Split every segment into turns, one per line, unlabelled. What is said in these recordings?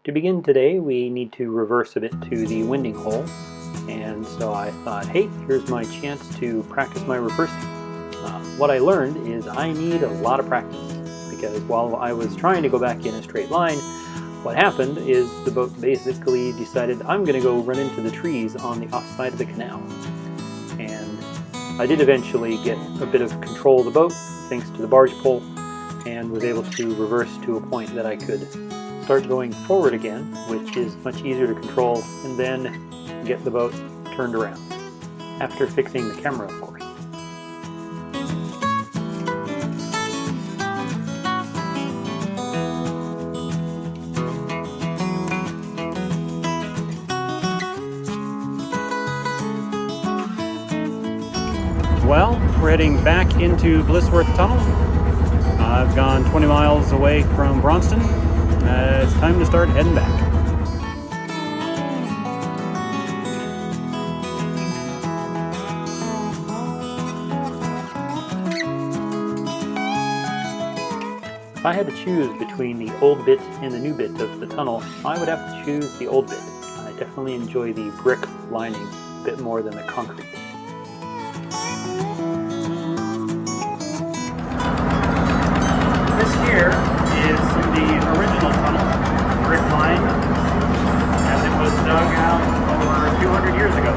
To begin today, we need to reverse a bit to the winding hole, and so I thought, hey, here's my chance to practice my reversing. What I learned is I need a lot of practice, because while I was trying to go back in a straight line, what happened is the boat basically decided I'm going to go run into the trees on the offside of the canal. And I did eventually get a bit of control of the boat thanks to the barge pole, and was able to reverse to a point that I could start going forward again, which is much easier to control, and then get the boat turned around, after fixing the camera, of course. Well, we're heading back into Blisworth Tunnel. I've gone 20 miles away from Braunston. It's time to start heading back. If I had to choose between the old bit and the new bit of the tunnel, I would have to choose the old bit. I definitely enjoy the brick lining a bit more than the concrete. This here is the original tunnel, brick line, as it was dug out over 200 years ago.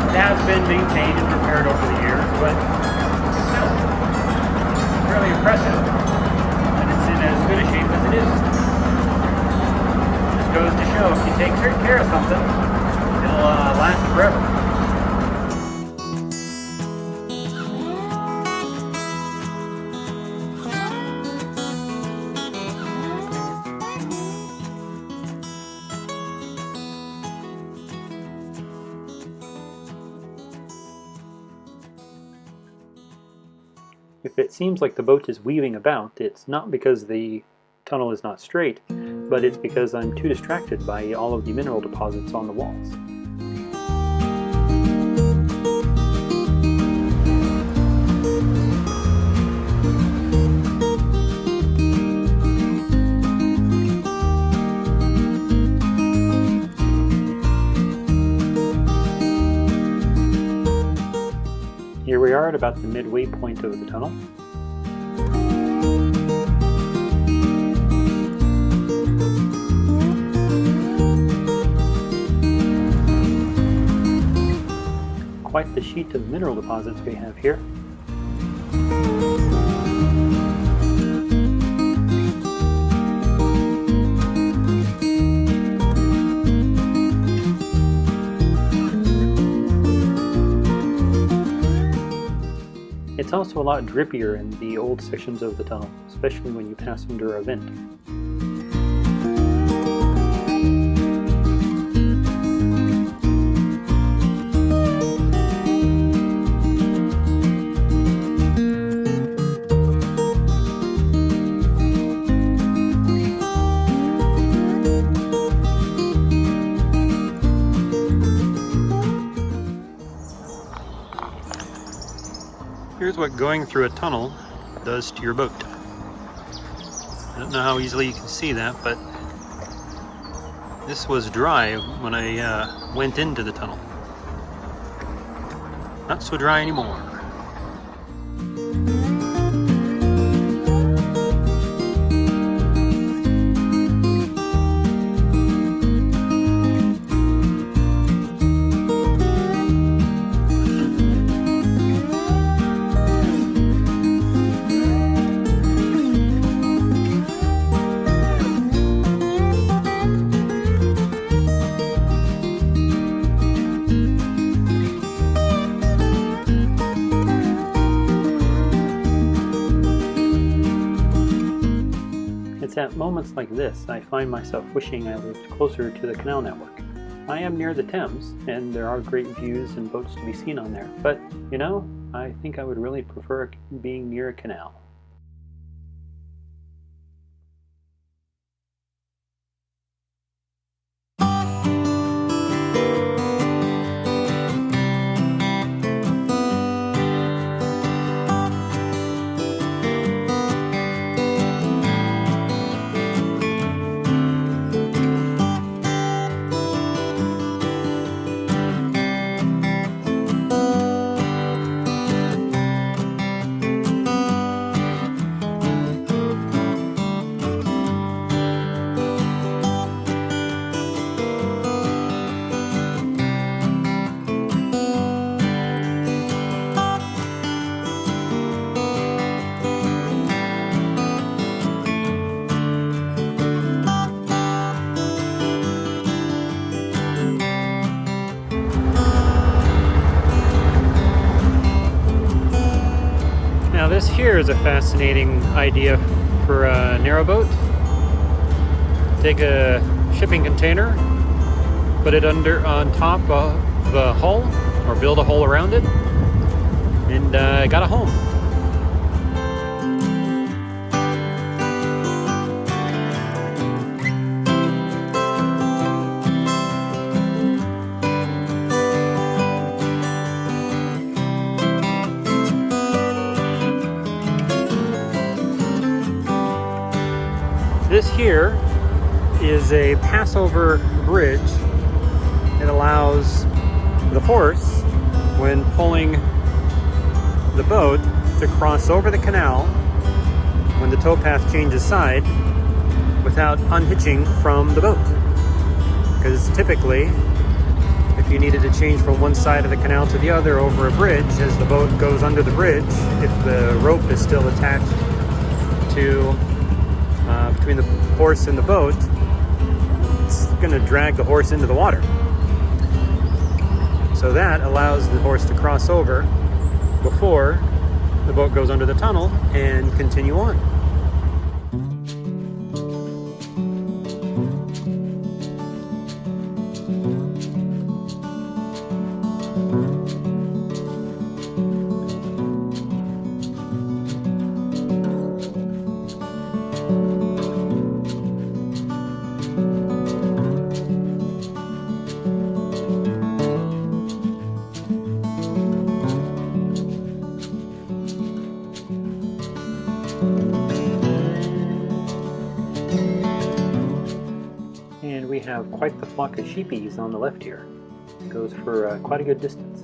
It has been maintained and repaired over the years, but still fairly impressive that it's in as good a shape as it is. Just goes to show, if you take care of something, it'll last forever. If it seems like the boat is weaving about, it's not because the tunnel is not straight, but it's because I'm too distracted by all of the mineral deposits on the walls. Here we are at about the midway point of the tunnel. Quite the sheet of mineral deposits we have here. It's also a lot drippier in the old sections of the tunnel, especially when you pass under a vent. Here's what going through a tunnel does to your boat. I don't know how easily you can see that, but this was dry when I went into the tunnel. Not so dry anymore. It's at moments like this I find myself wishing I lived closer to the canal network. I am near the Thames, and there are great views and boats to be seen on there, but, you know, I think I would really prefer being near a canal. here is a fascinating idea for a narrowboat. Take a shipping container, put it on top of the hull, or build a hole around it, and got a home. This here is a passover bridge. It allows the horse, when pulling the boat, to cross over the canal when the towpath changes side without unhitching from the boat. Because typically, if you needed to change from one side of the canal to the other over a bridge, as the boat goes under the bridge, if the rope is still attached to between the horse and the boat, it's going to drag the horse into the water. So that allows the horse to cross over before the boat goes under the tunnel and continue on. And we have quite the flock of sheepies on the left here. It goes for quite a good distance.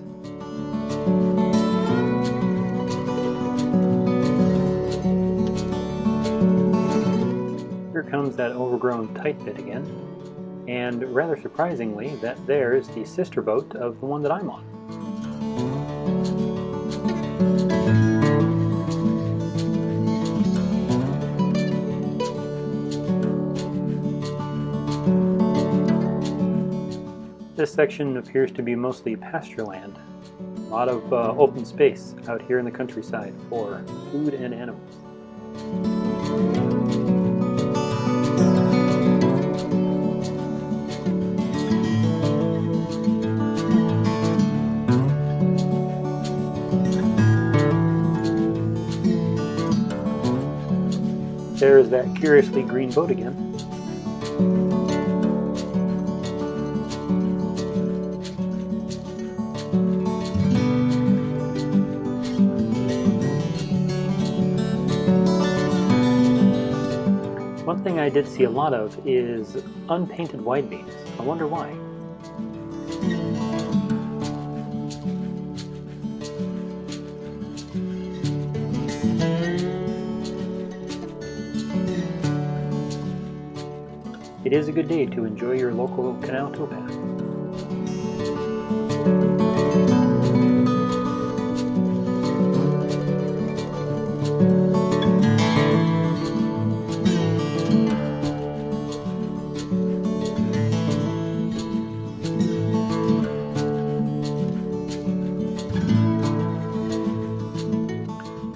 Here comes that overgrown tight bit again. And rather surprisingly, that there's the sister boat of the one that I'm on. This section appears to be mostly pasture land. A lot of open space out here in the countryside for food and animals. There's that curiously green boat again. One thing I did see a lot of is unpainted wide beams. I wonder why. It is a good day to enjoy your local canal towpath.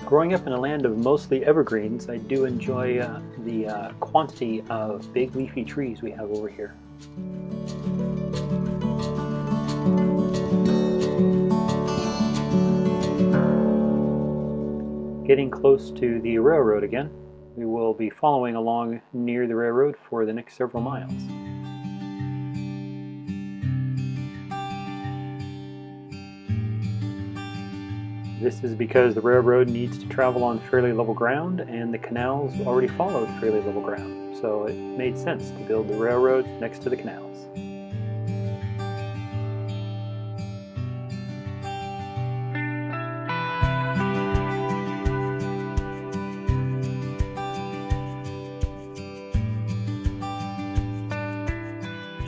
Growing up in a land of mostly evergreens, I do enjoy the quantity of big leafy trees we have over here. Getting close to the railroad again. We will be following along near the railroad for the next several miles. This is because the railroad needs to travel on fairly level ground, and the canals already followed fairly level ground, so it made sense to build the railroad next to the canals.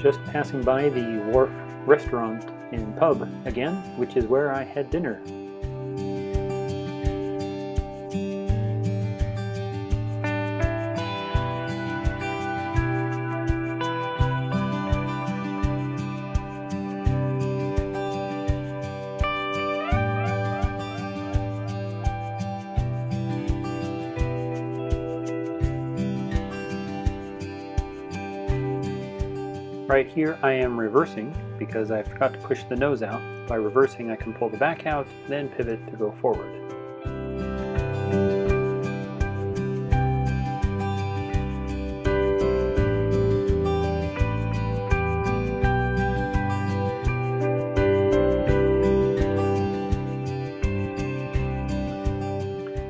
Just passing by the Wharf Restaurant and Pub again, which is where I had dinner. Right here I am reversing because I forgot to push the nose out. By reversing I can pull the back out, then pivot to go forward.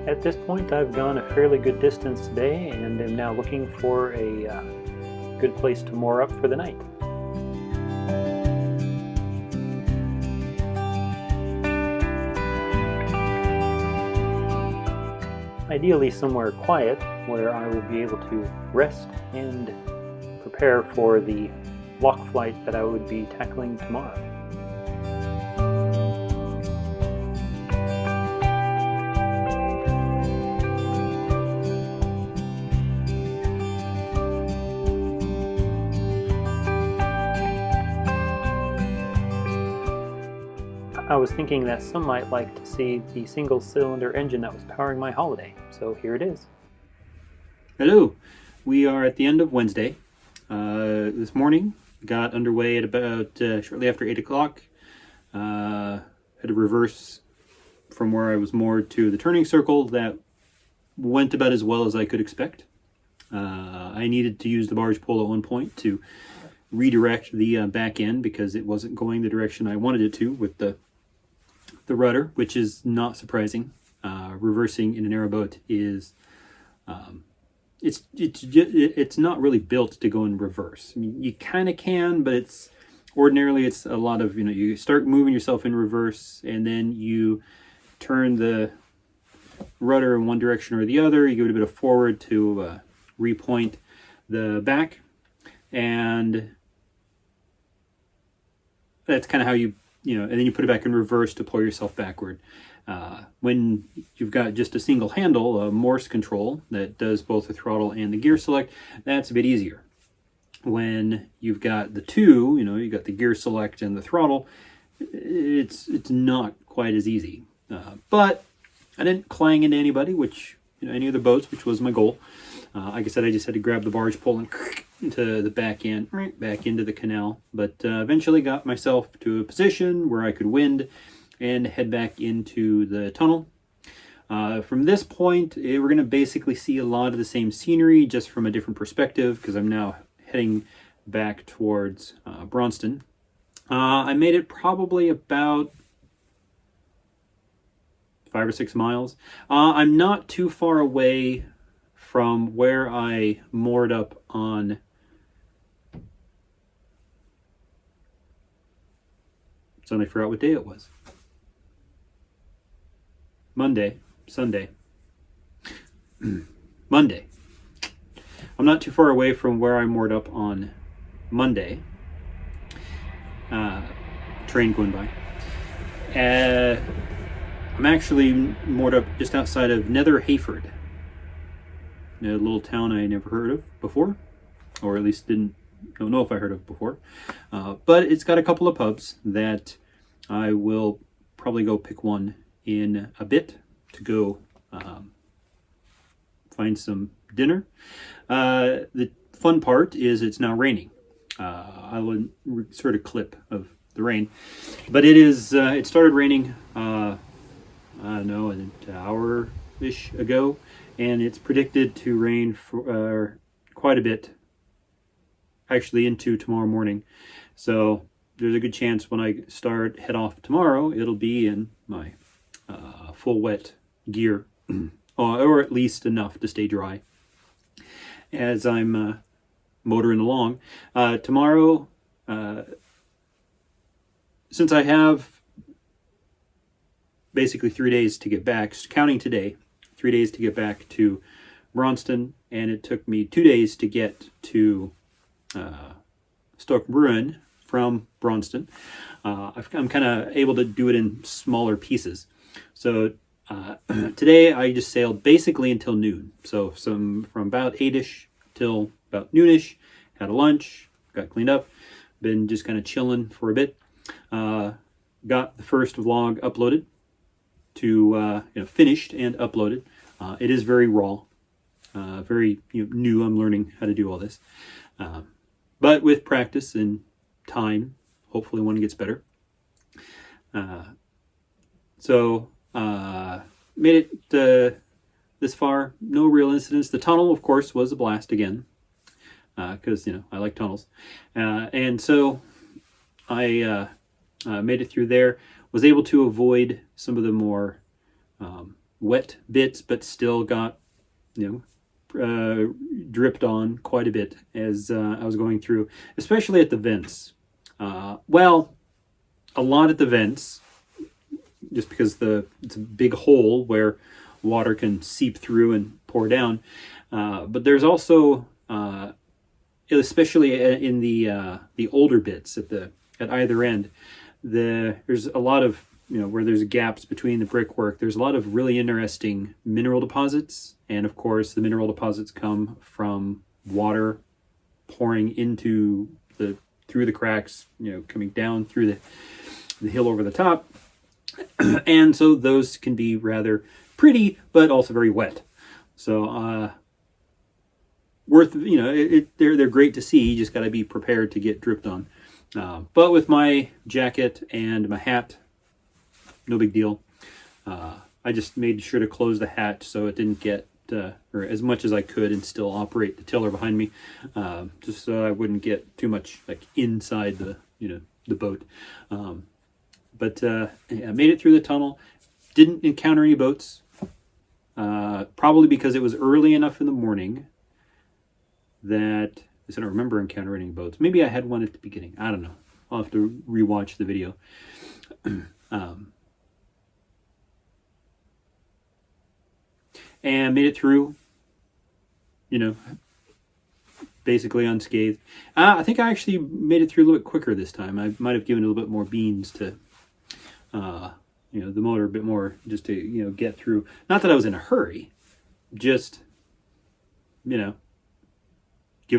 At this point I've gone a fairly good distance today and am now looking for a good place to moor up for the night. Ideally somewhere quiet where I will be able to rest and prepare for the block flight that I would be tackling tomorrow. I was thinking that some might like to see the single-cylinder engine that was powering my holiday, so here it is.
Hello, we are at the end of Wednesday. This morning, got underway at about shortly after 8 o'clock. Had to reverse from where I was moored to the turning circle. That went about as well as I could expect. I needed to use the barge pole at one point to redirect the back end because it wasn't going the direction I wanted it to with the rudder, which is not surprising. Reversing in an airboat is it's not really built to go in reverse. I mean, you kind of can, but it's ordinarily it's a lot of, you start moving yourself in reverse and then you turn the rudder in one direction or the other. You give it a bit of forward to repoint the back, and that's kind of how you and then you put it back in reverse to pull yourself backward. When you've got just a single handle, a Morse control that does both the throttle and the gear select, that's a bit easier. When you've got the two, you got the gear select and the throttle, it's not quite as easy. But I didn't clang into anybody, any of the boats, which was my goal. Like I said, I just had to grab the barge pole and into the back end, right back into the canal. But eventually got myself to a position where I could wind and head back into the tunnel. From this point, we're going to basically see a lot of the same scenery, just from a different perspective, because I'm now heading back towards Braunston. I made it probably about 5 or 6 miles. I'm not too far away from where I moored up on suddenly forgot what day it was. Sunday. Monday. I'm not too far away from where I moored up on Monday. Train going by. I'm actually moored up just outside of Nether Heyford, a little town I never heard of before, or at least don't know if I heard of before. But it's got a couple of pubs that I will probably go pick one in a bit to go find some dinner. The fun part is it's now raining. I will insert a clip of the rain, but it started raining I don't know, an hour-ish ago, and it's predicted to rain for quite a bit actually into tomorrow morning. So there's a good chance when I head off tomorrow, it'll be in my full wet gear, or at least enough to stay dry as I'm motoring along. Tomorrow, since I have basically 3 days to get back, counting today, 3 days to get back to Braunston, and it took me 2 days to get to Stoke Bruerne from Braunston. I'm kind of able to do it in smaller pieces. So today I just sailed basically until noon. So from about 8-ish till about noonish, had a lunch, got cleaned up, been just kind of chilling for a bit. Got the first vlog uploaded to finished and uploaded. It is very raw, very new. I'm learning how to do all this, But with practice and time, hopefully one gets better. Made it this far. No real incidents. The tunnel, of course, was a blast again, because I like tunnels, and so I made it through there. Was able to avoid some of the more wet bits, but still got dripped on quite a bit as I was going through, especially at the vents. Well, a lot at the vents, just because it's a big hole where water can seep through and pour down. But there's also, especially in the older bits at either end, there's a lot of where there's gaps between the brickwork. There's a lot of really interesting mineral deposits, and of course the mineral deposits come from water pouring into through the cracks, coming down through the hill over the top. And so those can be rather pretty, but also very wet. So they're great to see. You just got to be prepared to get dripped on. But with my jacket and my hat, no big deal. I just made sure to close the hatch so it didn't get, or as much as I could, and still operate the tiller behind me, just so I wouldn't get too much inside the boat. But I made it through the tunnel. Didn't encounter any boats. Probably because it was early enough in the morning that I don't remember encountering any boats. Maybe I had one at the beginning. I don't know. I'll have to rewatch the video. And made it through, basically unscathed. I think I actually made it through a little bit quicker this time. I might have given it a little bit more beans to, the motor a bit more, just to, get through. Not that I was in a hurry, just, giving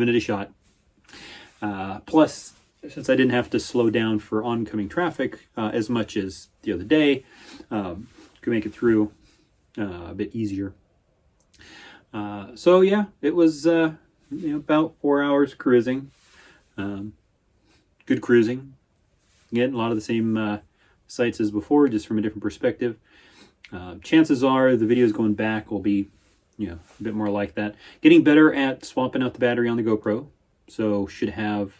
it a shot. Plus, since I didn't have to slow down for oncoming traffic as much as the other day, could make it through a bit easier. So yeah, it was about 4 hours cruising. Good cruising. Again, a lot of the same sights as before, just from a different perspective. Chances are the videos going back will be a bit more like that. Getting better at swapping out the battery on the GoPro, so should have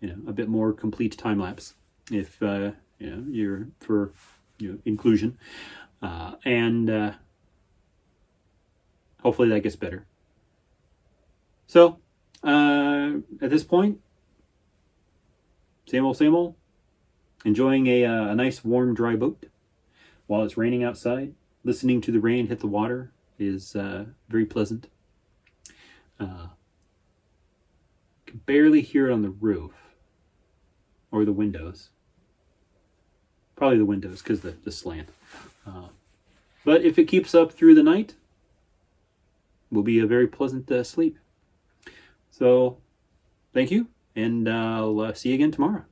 a bit more complete time lapse if you're for inclusion, and hopefully that gets better. So at this point, same old. Enjoying a nice warm dry boat while it's raining outside. Listening to the rain hit the water is very pleasant. Can barely hear it on the roof or the windows. Probably the windows because the slant. But if it keeps up through the night, will be a very pleasant sleep. So, thank you, and I'll see you again tomorrow.